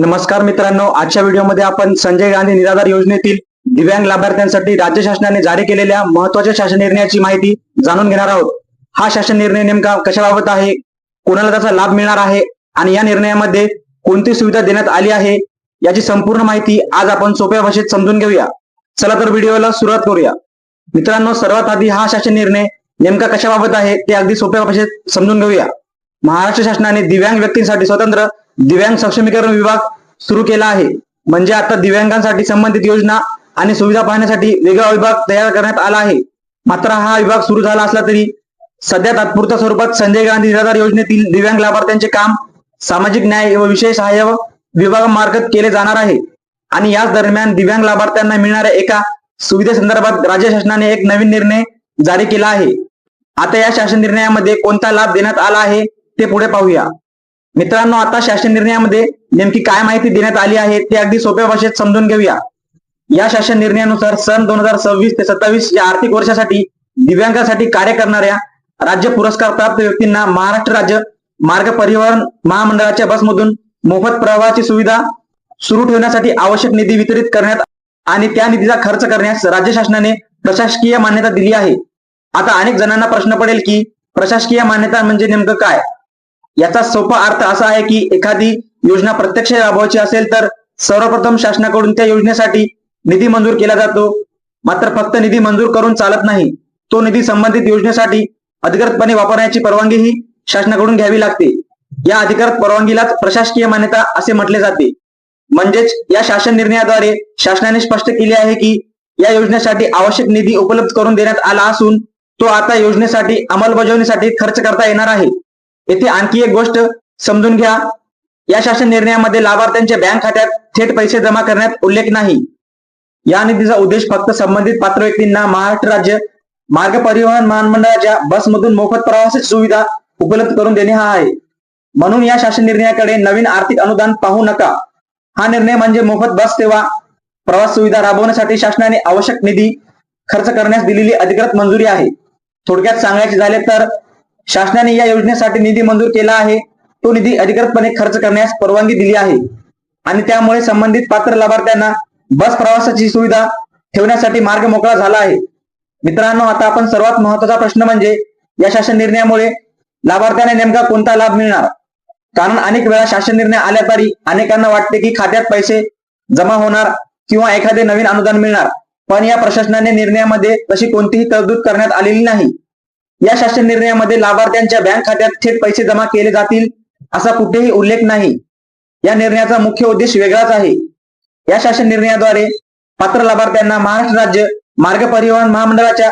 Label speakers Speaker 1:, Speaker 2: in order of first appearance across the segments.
Speaker 1: नमस्कार मित्रांनो, आजच्या व्हिडिओमध्ये आपण संजय गांधी निराधार योजनेतील दिव्यांग लाभार्थ्यांसाठी राज्य शासनाने जारी केलेल्या महत्त्वाच्या शासन निर्णयाची माहिती जाणून घेणार आहोत. हा शासन निर्णय नेमका कशाबाबत आहे, कोणाला त्याचा लाभ मिळणार आहे आणि या निर्णयामध्ये कोणती सुविधा देण्यात आली आहे याची संपूर्ण माहिती आज आपण सोप्या भाषेत समजून घेऊया. चला तर व्हिडिओला सुरुवात करूया. मित्रांनो, सर्वात आधी हा शासन निर्णय नेमका कशाबाबत आहे ते अगदी सोप्या भाषेत समजून घेऊया. महाराष्ट्र शासनाने दिव्यांग व्यक्तींसाठी स्वतंत्र दिव्यांग सक्षमीकरण विभाग सुरू केला आहे. म्हणजे आता दिव्यांगांसाठी संबंधित योजना आणि सुविधा पाहण्यासाठी वेगळा विभाग तयार करण्यात आला आहे. मात्र हा विभाग सुरू झाला असला तरी सध्या तात्पुरत्या स्वरूपात संजय गांधी निराधार योजनेतील दिव्यांग लाभार्थ्यांचे काम सामाजिक न्याय व विशेष सहाय्य विभागामार्फत केले जाणार आहे. आणि याच दरम्यान दिव्यांग लाभार्थ्यांना मिळणाऱ्या एका सुविधेसंदर्भात राज्य शासनाने एक नवीन निर्णय जारी केला आहे. आता या शासन निर्णयामध्ये कोणता लाभ देण्यात आला आहे ते पुढे पाहूया. मित्रांनो, आता शासन निर्णयामध्ये नेमकी काय माहिती देण्यात आली आहे ते अगदी सोप्या भाषेत समजून घेऊया. या शासन निर्णयानुसार सन 2026 ते 27 या आर्थिक वर्षासाठी दिव्यांगासाठी कार्य करणाऱ्या राज्य पुरस्कार प्राप्त व्यक्तींना महाराष्ट्र राज्य मार्ग परिवहन महामंडळाच्या बसमधून मोफत प्रवाहाची सुविधा सुरू ठेवण्यासाठी आवश्यक निधी वितरित करण्यात आणि त्या निधीचा खर्च करण्यास राज्य शासनाने प्रशासकीय मान्यता दिली आहे. आता अनेक जणांना प्रश्न पडेल की प्रशासकीय मान्यता म्हणजे नेमकं काय. याचा सोपा अर्थ असा आहे की एखादी योजना प्रत्यक्ष राबवायची असेल तर सर्वप्रथम शासनाकडून त्या योजनेसाठी निधी मंजूर केला जातो. मात्र फक्त निधी मंजूर करून चालत नाही, तो निधी संबंधित योजनेसाठी अधिकृतपणे वापरण्याची परवानगीही शासनाकडून घ्यावी लागते. या अधिकृत परवानगीलाच प्रशासकीय मान्यता असे म्हटले जाते. म्हणजेच या शासन निर्णयाद्वारे शासनाने स्पष्ट केले आहे की या योजनेसाठी आवश्यक निधी उपलब्ध करून देण्यात आला असून तो आता योजनेसाठी अंमलबजावणीसाठी खर्च करता येणार आहे. येथे आणखी एक गोष्ट समजून घ्या. या शासन निर्णयामध्ये लाभार्थ्यांच्या बँक खात्यात थेट पैसे जमा करण्यात उल्लेख नाही. या निधीचा उद्देश फक्त संबंधित पात्र व्यक्तींना महाराष्ट्र राज्य मार्ग परिवहन महामंडळाच्या बसमधून मोफत प्रवासाची सुविधा उपलब्ध करून देणे हा आहे. म्हणून या शासन निर्णयाकडे नवीन आर्थिक अनुदान पाहू नका. हा निर्णय म्हणजे मोफत बस सेवा प्रवास सुविधा राबवण्यासाठी शासनाने आवश्यक निधी खर्च करण्यास दिलेली अधिकृत मंजुरी आहे. थोडक्यात सांगायचे झाले तर शासनाने या योजनेसाठी निधी मंजूर केला आहे, तो निधी अधिकृतपणे खर्च करण्यास परवानगी दिली आहे आणि त्यामुळे संबंधित पात्र लाभार्थ्यांना बस प्रवासाची सुविधा ठेवण्यासाठी मार्ग मोकळा झाला आहे. मित्रांनो, आता आपण सर्वात महत्वाचा प्रश्न म्हणजे या शासन निर्णयामुळे लाभार्थ्यांना नेमका कोणता लाभ मिळणार. कारण अनेक वेळा शासन निर्णय आल्या तरी अनेकांना वाटते की खात्यात पैसे जमा होणार किंवा एखादे नवीन अनुदान मिळणार, पण या प्रशासनाने निर्णयामध्ये तशी कोणतीही तरतूद करण्यात आलेली नाही. या शासन निर्णयामध्ये लाभार्थ्यांच्या बँक खात्यात थेट पैसे जमा केले जातील असा कुठेही उल्लेख नाही. या निर्णयाचा मुख्य उद्देश वेगळाच आहे. या शासन निर्णयाद्वारे पात्र लाभार्थ्यांना महाराष्ट्र राज्य मार्ग परिवहन महामंडळाच्या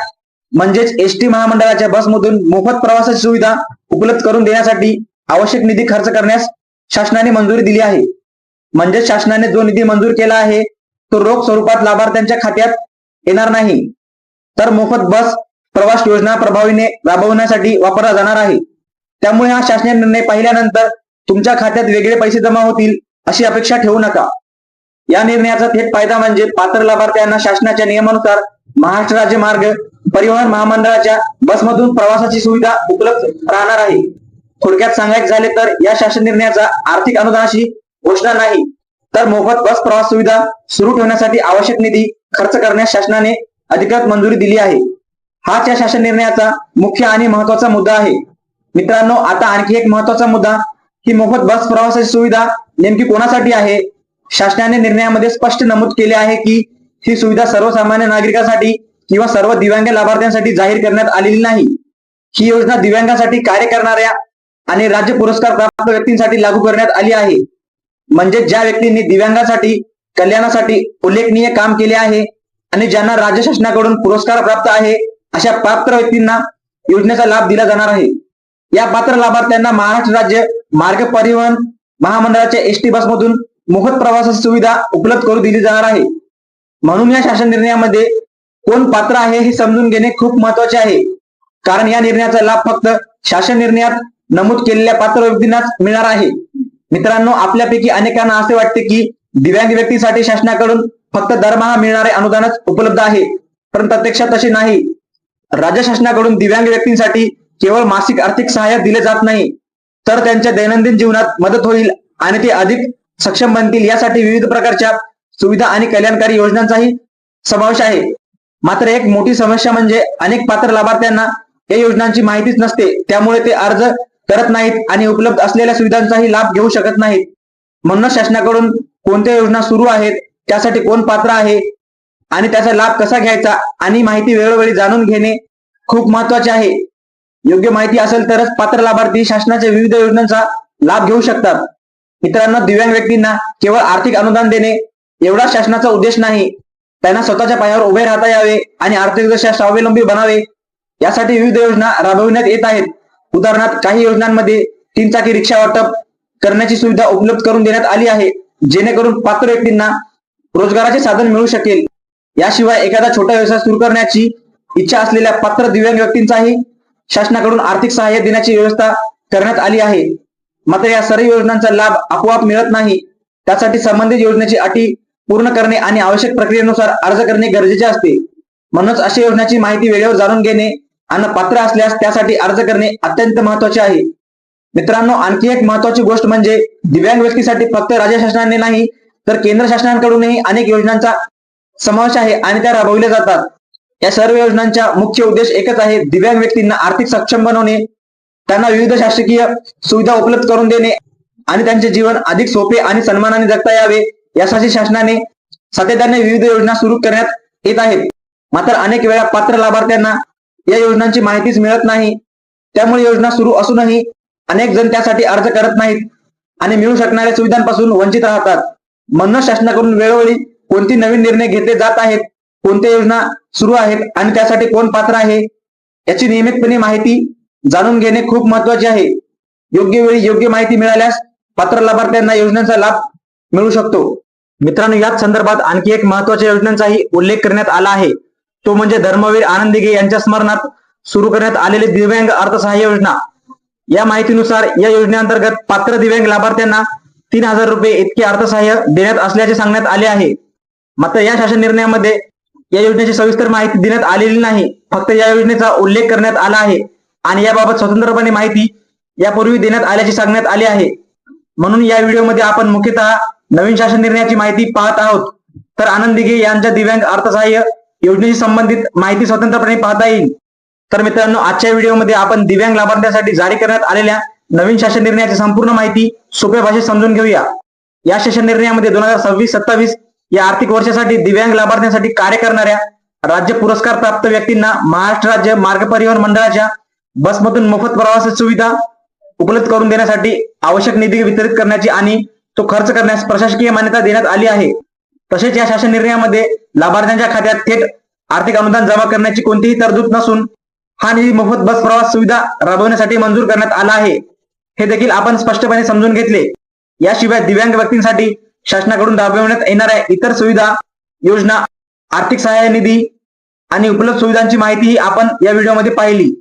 Speaker 1: म्हणजेच एसटी महामंडळाच्या बसमधून मोफत प्रवासाची सुविधा उपलब्ध करून देण्यासाठी आवश्यक निधी खर्च करण्यास शासनाने मंजुरी दिली आहे. म्हणजेच शासनाने जो निधी मंजूर केला आहे तो रोख स्वरूपात लाभार्थ्यांच्या खात्यात येणार नाही, तर मोफत बस प्रवास योजना प्रभावीने राबवण्यासाठी वापरला जाणार आहे. त्यामुळे हा शासन निर्णय पाहिल्यानंतर तुमच्या खात्यात वेगळे पैसे जमा होतील अशी अपेक्षा ठेवू नका. या निर्णयाचा थेट फायदा म्हणजे पात्र लाभार्थ्यांना शासनाच्या नियमानुसार महाराष्ट्र राज्य मार्ग परिवहन महामंडळाच्या बसमधून प्रवासाची सुविधा उपलब्ध राहणार आहे. थोडक्यात सांगायचे झाले तर या शासन निर्णयाचा आर्थिक अनुदानाची घोषणा नाही, तर मोफत बस प्रवास सुविधा सुरू ठेवण्यासाठी आवश्यक निधी खर्च करण्यास शासनाने अधिकृत मंजुरी दिली आहे. हाच या शासन निर्णयाचा मुख्य आणि महत्वाचा मुद्दा आहे. मित्रांनो, आता आणखी एक महत्वाचा मुद्दा, ही मोफत बस प्रवासाची सुविधा नेमकी कोणासाठी आहे. शासनाने निर्णयामध्ये स्पष्ट नमूद केले आहे की ही सुविधा सर्वसामान्य नागरिकांसाठी किंवा सर्व दिव्यांग लाभार्थ्यांसाठी जाहीर करण्यात आलेली नाही. ही योजना दिव्यांगासाठी कार्य करणाऱ्या आणि राज्य पुरस्कार प्राप्त व्यक्तींसाठी लागू करण्यात आली आहे. म्हणजे ज्या व्यक्तींनी दिव्यांगासाठी कल्याणासाठी उल्लेखनीय काम केले आहे आणि ज्यांना राज्य शासनाकडून पुरस्कार प्राप्त आहे अशा पात्र व्यक्तींना योजनेचा लाभ दिला जाणार आहे. या पात्र लाभार्थ्यांना महाराष्ट्र राज्य मार्ग परिवहन महामंडळाच्या एसटी बसमधून मोफत प्रवासाची सुविधा उपलब्ध करून दिली जाणार आहे. म्हणून या शासन निर्णयामध्ये कोण पात्र आहे हे समजून घेणे खूप महत्वाचे आहे. कारण या निर्णयाचा लाभ फक्त शासन निर्णयात नमूद केलेल्या पात्र व्यक्तींनाच मिळणार आहे. मित्रांनो, आपल्यापैकी अनेकांना असे वाटते की दिव्यांग व्यक्तीसाठी शासनाकडून फक्त दरमहा मिळणारे अनुदानच उपलब्ध आहे, पण प्रत्यक्षात तसे नाही. राज्य शासनाकडून दिव्यांग व्यक्तींसाठी केवळ मासिक आर्थिक सहाय्य दिले जात नाही, तर त्यांच्या दैनंदिन जीवनात मदत होईल आणि ते अधिक सक्षम बनतील यासाठी विविध प्रकारच्या सुविधा आणि कल्याणकारी योजनांचाही समावेश आहे. मात्र एक मोठी समस्या म्हणजे अनेक पात्र लाभार्थ्यांना या योजनांची माहितीच नसते. त्यामुळे ते अर्ज करत नाहीत आणि उपलब्ध असलेल्या सुविधांचाही लाभ घेऊ शकत नाहीत. म्हणूनच शासनाकडून कोणत्या योजना सुरू आहेत, त्यासाठी कोण पात्र आहे आणि त्याचा लाभ कसा घ्यायचा आणि माहिती वेळोवेळी जाणून घेणे खूप महत्वाचे आहे. योग्य माहिती असेल तरच पात्र लाभार्थी शासनाच्या विविध योजनांचा लाभ घेऊ शकतात. मित्रांनो, दिव्यांग व्यक्तींना केवळ आर्थिक अनुदान देणे एवढा शासनाचा उद्देश नाही. त्यांना स्वतःच्या पायावर उभे राहता यावे आणि आर्थिकदृष्ट्या स्वावलंबी बनावे यासाठी विविध योजना राबविण्यात येत आहेत. उदाहरणार्थ, काही योजनांमध्ये 3 चाकी रिक्षा वाटप करण्याची सुविधा उपलब्ध करून देण्यात आली आहे, जेणेकरून पात्र व्यक्तींना रोजगाराचे साधन मिळू शकेल. याशिवाय एखादा छोटा व्यवसाय सुरू करण्याची इच्छा असलेल्या पात्र दिव्यांग व्यक्तींचाही शासनाकडून आर्थिक सहाय्य देण्याची व्यवस्था करण्यात आली आहे. मात्र या सर्व योजनांचा लाभ आपोआप मिळत नाही. त्यासाठी संबंधित योजनेची अटी पूर्ण करणे आणि आवश्यक प्रक्रियेनुसार अर्ज करणे गरजेचे असते. म्हणूनच अशा योजनांची माहिती वेळेवर जाणून घेणे आणि पात्र असल्यास त्यासाठी अर्ज करणे अत्यंत महत्वाचे आहे. मित्रांनो, आणखी एक महत्वाची गोष्ट म्हणजे दिव्यांग व्यक्तीसाठी फक्त राज्य शासनाने नाही तर केंद्र शासनाकडूनही अनेक योजनांचा समावेश आहे आणि त्या राबविल्या जातात. या सर्व योजनांचा मुख्य उद्देश एकच आहे: दिव्यांग व्यक्तींना आर्थिक सक्षम बनवणे, त्यांना विविध शासकीय सुविधा उपलब्ध करून देणे आणि त्यांचे जीवन अधिक सोपे आणि सन्मानाने जगता यावे यासाठी शासनाने सातत्याने विविध योजना सुरू करण्यात येत आहेत. मात्र अनेक वेळा पात्र लाभार्थ्यांना या योजनांची माहितीच मिळत नाही. त्यामुळे योजना सुरू असूनही अनेक जण त्यासाठी अर्ज करत नाहीत आणि मिळू शकणाऱ्या सुविधांपासून वंचित राहतात. म्हणून शासनाकडून वेळोवेळी कोणती नवीन निर्णय घेतले जात आहेत, कोणत्या योजना सुरू आहेत आणि त्यासाठी कोण पात्र आहे याची नियमितपणे माहिती जाणून घेणे खूप महत्वाचे आहे. योग्य वेळी योग्य माहिती मिळाल्यास पात्र लाभार्थ्यांना योजनांचा लाभ मिळू शकतो. मित्रांनो, याच संदर्भात आणखी एक महत्वाच्या योजनांचाही उल्लेख करण्यात आला आहे. तो म्हणजे धर्मवीर आनंद दिघे यांच्या स्मरणार्थ सुरू करण्यात आलेली दिव्यांग अर्थसहाय्य योजना. या माहितीनुसार या योजनेअंतर्गत पात्र दिव्यांग लाभार्थ्यांना 3,000 रुपये इतके अर्थसहाय्य देण्यात असल्याचे सांगण्यात आले आहे. मात्र या शासन निर्णयामध्ये या योजनेची सविस्तर माहिती देण्यात आलेली नाही. फक्त या योजनेचा उल्लेख करण्यात आला आहे आणि याबाबत स्वतंत्रपणे माहिती यापूर्वी देण्यात आल्याचे सांगण्यात आले आहे. म्हणून या व्हिडिओमध्ये आपण मुख्यतः नवीन शासन निर्णयाची माहिती पाहत आहोत. तर आनंद दिघे यांच्या दिव्यांग अर्थसहाय्य योजनेशी संबंधित माहिती स्वतंत्रपणे पाहता येईल. तर मित्रांनो, आजच्या व्हिडिओमध्ये आपण दिव्यांग लाभार्थ्यांसाठी जारी करण्यात आलेल्या नवीन शासन निर्णयाची संपूर्ण माहिती सोप्या भाषेत समजून घेऊया. या शासन निर्णयामध्ये 2026-27 या आर्थिक वर्षासाठी दिव्यांग लाभार्थ्यांसाठी कार्य करणाऱ्या राज्य पुरस्कार प्राप्त व्यक्तींना महाराष्ट्र राज्य मार्ग परिवहन मंडळाच्या बसमधून मोफत प्रवास सुविधा उपलब्ध करून देण्यासाठी आवश्यक निधी वितरित करण्याची आणि तो खर्च करण्यास प्रशासकीय मान्यता देण्यात आली आहे. तसेच या शासन निर्णयामध्ये लाभार्थ्यांच्या खात्यात थेट आर्थिक अनुदान जमा करण्याची कोणतीही तरतूद नसून हा निधी मोफत बस प्रवास सुविधा राबवण्यासाठी मंजूर करण्यात आला आहे. हे देखील आपण स्पष्टपणे समजून घेतले. याशिवाय दिव्यांग व्यक्तींसाठी शासनाकडून राबविण्यात येणाऱ्या इतर सुविधा, योजना, आर्थिक सहाय्य निधी आणि उपलब्ध सुविधांची माहितीही आपण या व्हिडिओमध्ये पाहिली.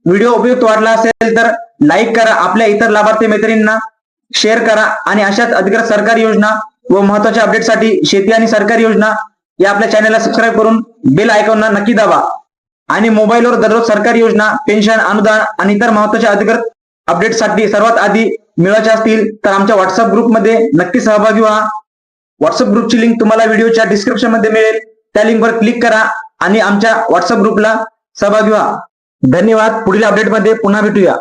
Speaker 1: व्हिडिओ उपयुक्त वाटला असेल तर लाईक करा, आपल्या इतर लाभार्थी मैत्रिणींना शेअर करा आणि अशाच अधिकृत सरकारी योजना व महत्वाच्या अपडेटसाठी शेती आणि सरकारी योजना या आपल्या चॅनलला सबस्क्राईब करून बेल आयकॉनला नक्की दाबा. आणि मोबाईलवर दररोज सरकारी योजना, पेन्शन, अनुदान आणि इतर महत्वाच्या अधिकृत अपडेटसाठी सर्वात आधी मिळवायचे असतील तर आमच्या व्हॉट्सअप ग्रुपमध्ये नक्की सहभागी व्हा. व्हॉट्सअप ग्रुपची लिंक तुम्हाला व्हिडिओच्या डिस्क्रिप्शन मध्ये मिळेल. त्या लिंकवर क्लिक करा आणि आमच्या व्हॉट्सअप ग्रुपला सहभागी व्हा. धन्यवाद. पुढील अपडेटमध्ये पुन्हा भेटूया.